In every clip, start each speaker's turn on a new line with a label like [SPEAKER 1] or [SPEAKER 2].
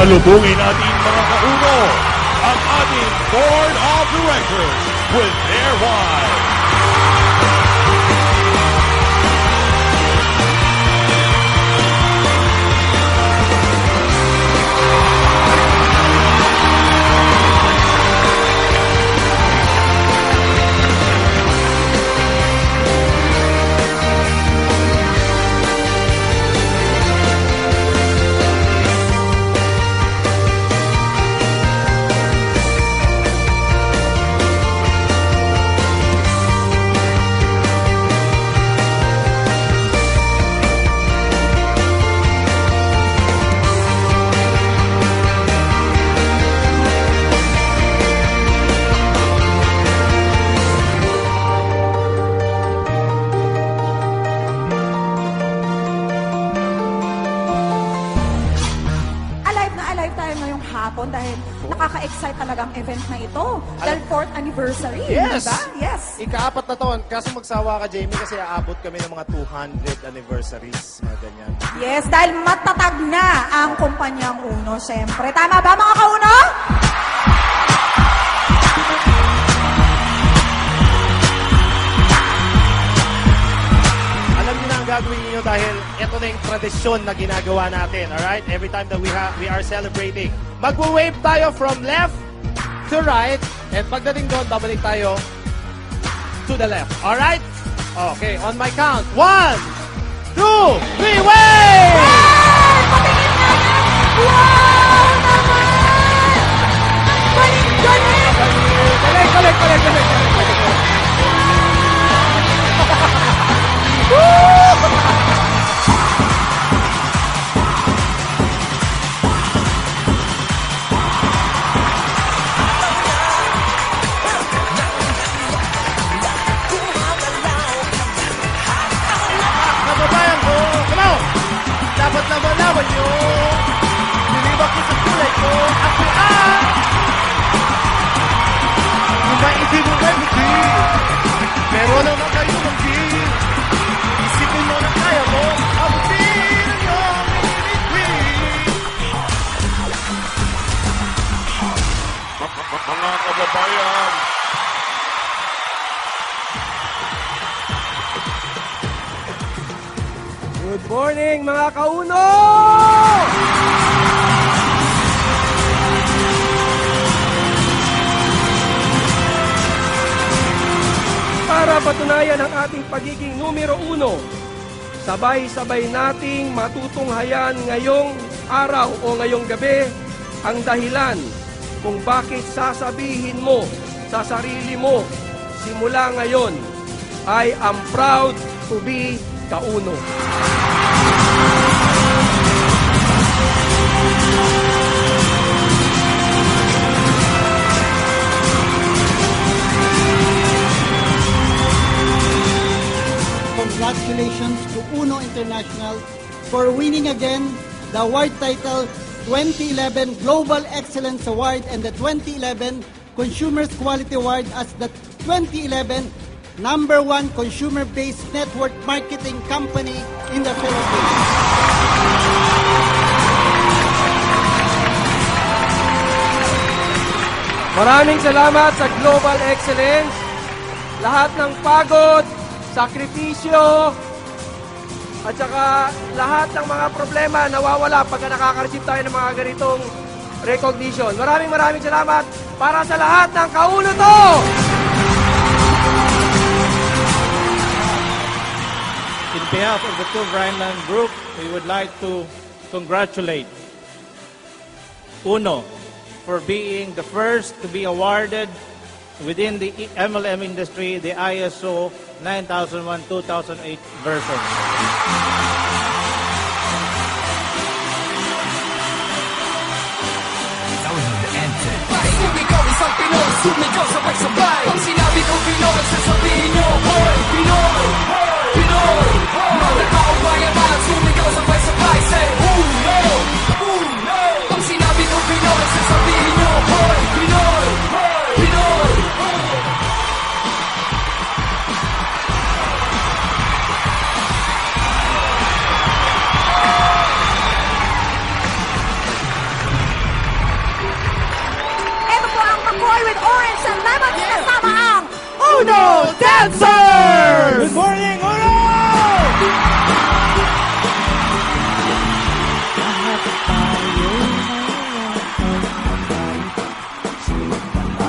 [SPEAKER 1] Pasalubungin natin mga kauno ang ating Board of Directors with their wives.
[SPEAKER 2] Hapon dahil nakaka-excite talagang event na ito. Dahil 4th anniversary,
[SPEAKER 3] Yes!
[SPEAKER 2] diba? Yes.
[SPEAKER 3] Ika-4 na taon. Kaso magsawa ka, Jamie, kasi aabot kami ng mga 200 anniversaries. Mga ganyan.
[SPEAKER 2] Yes, dahil matatag na ang kumpanyang Uno, syempre. Tama ba mga kauno?
[SPEAKER 3] Alam niyo na ang gagawin niyo dahil ito na yung tradisyon na ginagawa natin. Alright? Every time that we are celebrating. Magwa-wave tayo from left to right. And pagdating doon, babalik tayo to the left. Alright? Okay, on my count. 1, 2, 3, wave!
[SPEAKER 2] Patingin na! Wow naman! Galing-galing!
[SPEAKER 3] Galing! Kababayan ko, come on! Dapat na malaman nyo, nilibak ko sa kulay ko, ako kung maisip mo ba hindi, pero naman kayo hindi, isipin mo na kaya mo, abutin ang iyong pinipili.
[SPEAKER 1] Mga kababayan,
[SPEAKER 4] Good morning mga kauno! Para patunayan ang ating pagiging numero 1, sabay-sabay nating matutunghayan ngayong araw o ngayong gabi ang dahilan kung bakit sasabihin mo sa sarili mo simula ngayon I am proud to be kauno.
[SPEAKER 5] Congratulations to Uno International for winning again the award title 2011 Global Excellence Award and the 2011 Consumers Quality Award as the 2011 #1 consumer-based network marketing company in the Philippines.
[SPEAKER 4] Maraming salamat sa Global Excellence. Lahat ng pagod, sakripisyo, at saka lahat ng mga problema nawawala pagka nakaka-receive tayo ng mga ganitong recognition. Maraming salamat para sa lahat ng kauno to!
[SPEAKER 6] In behalf of the TUV Rhineland Group, we would like to congratulate Uno for being the first to be awarded within the MLM industry the ISO 9001-2008 version.
[SPEAKER 7] Sumigaw isang Pinoy, sumigaw sabay-sabay. Pag sinabi ko Pinoy, sasabihin nyo, Hoy, Pinoy! Pinoy! Mga taong bayan man, sumigaw sabay-sabay. Say, Uno! Uno! Pag sinabi ko Pinoy, sasabihin nyo, Hoy, Pinoy! Pinoy!
[SPEAKER 2] Pinoy with orange and lemon. Kasama ang
[SPEAKER 3] Uno Dancers! Good morning, Uno!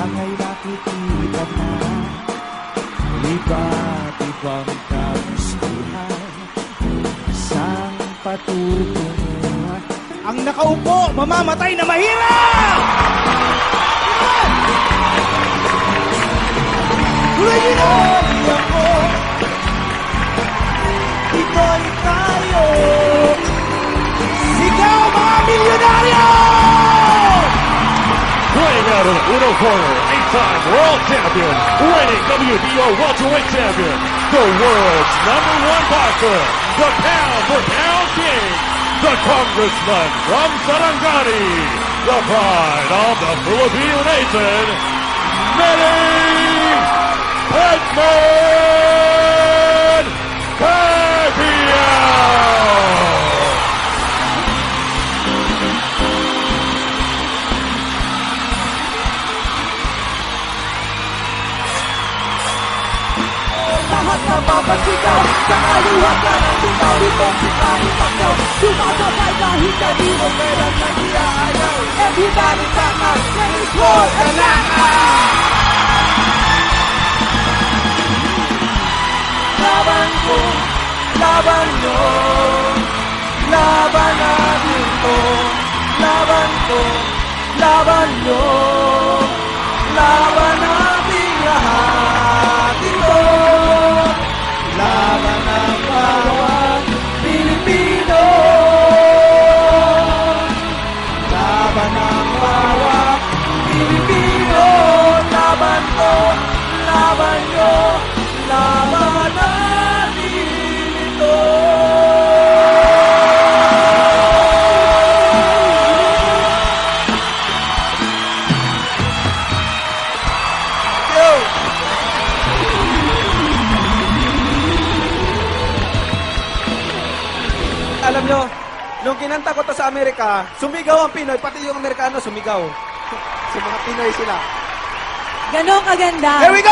[SPEAKER 8] Ay nakikita na iba't ibang kagustuhan, isang patutunguhan.
[SPEAKER 3] Ang nakaupo, mamamatay na mahirap! Tuloy nyo! Ako, ito'y tayo! Sigaw mga milyonaryo!
[SPEAKER 1] Playing out of the Uno corner, 8-time world champion, reigning WBO welterweight champion, the world's #1 boxer, the pound-for-pound king, the congressman from Sarangani, the pride of the Filipino nation, Manny Pacquiao!
[SPEAKER 7] Lahat na papasigaw sa kaluhat na ng bitaw nitong si Manny Pacquiao. Sumasabay kahit hindi mo kailan nag-iaayaw. Everybody come out, let us roll the knockout! Laban ko, laban nyo, laban natin to. Laban ko, laban nyo, laban natin lahat ito. Laban ng bawat Pilipino. Laban ng bawat Pilipino. Laban ko, laban nyo, laban natin ito.
[SPEAKER 4] Alam nyo, nung kinanta ko to sa Amerika, sumigaw ang Pinoy, pati yung Amerikano sumigaw. Sa mga Pinoy sila.
[SPEAKER 2] Ganon kaganda.
[SPEAKER 4] Here we go!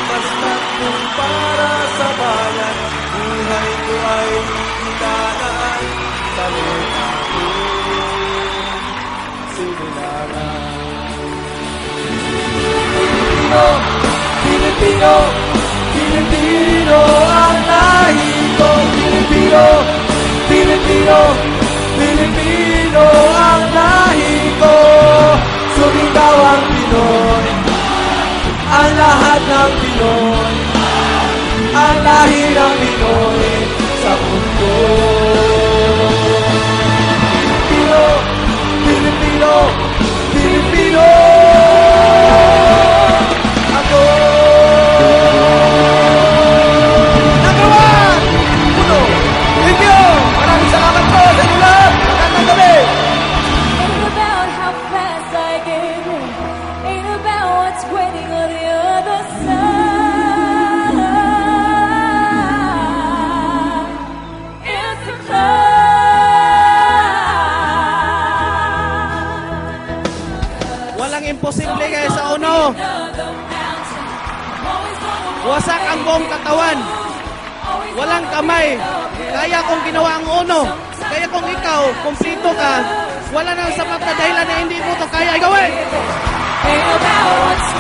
[SPEAKER 7] Basta kung para sa bayan, buhay ko ay ilanaan sa lupa ko. Sinilaran. Pilipino, Pilipino ang lahi ko. Pilipino, Pilipino, Pilipino ang lahi ko. Sumigaw ang Pinoy, ang lahat ng Pinoy, ang lahi ng Pinoy sa mundo. Pilipino, Pilipino, Pilipino ako. Number one! Uno! Pilipino! Maraming salamat po sa inyo lahat! Magandang gabi!
[SPEAKER 9] Ain't about how fast I get here. Ain't about what's waiting on the other side. It's a climb.
[SPEAKER 3] Walang imposible kayo sa Uno. Wasak ang buong katawan. Walang kamay. Kaya kung ginawa ang Uno. Kaya kung ikaw, kumplito ka, wala nang sapat na dahilan na hindi mo to kaya gawin.
[SPEAKER 9] Ain't about what's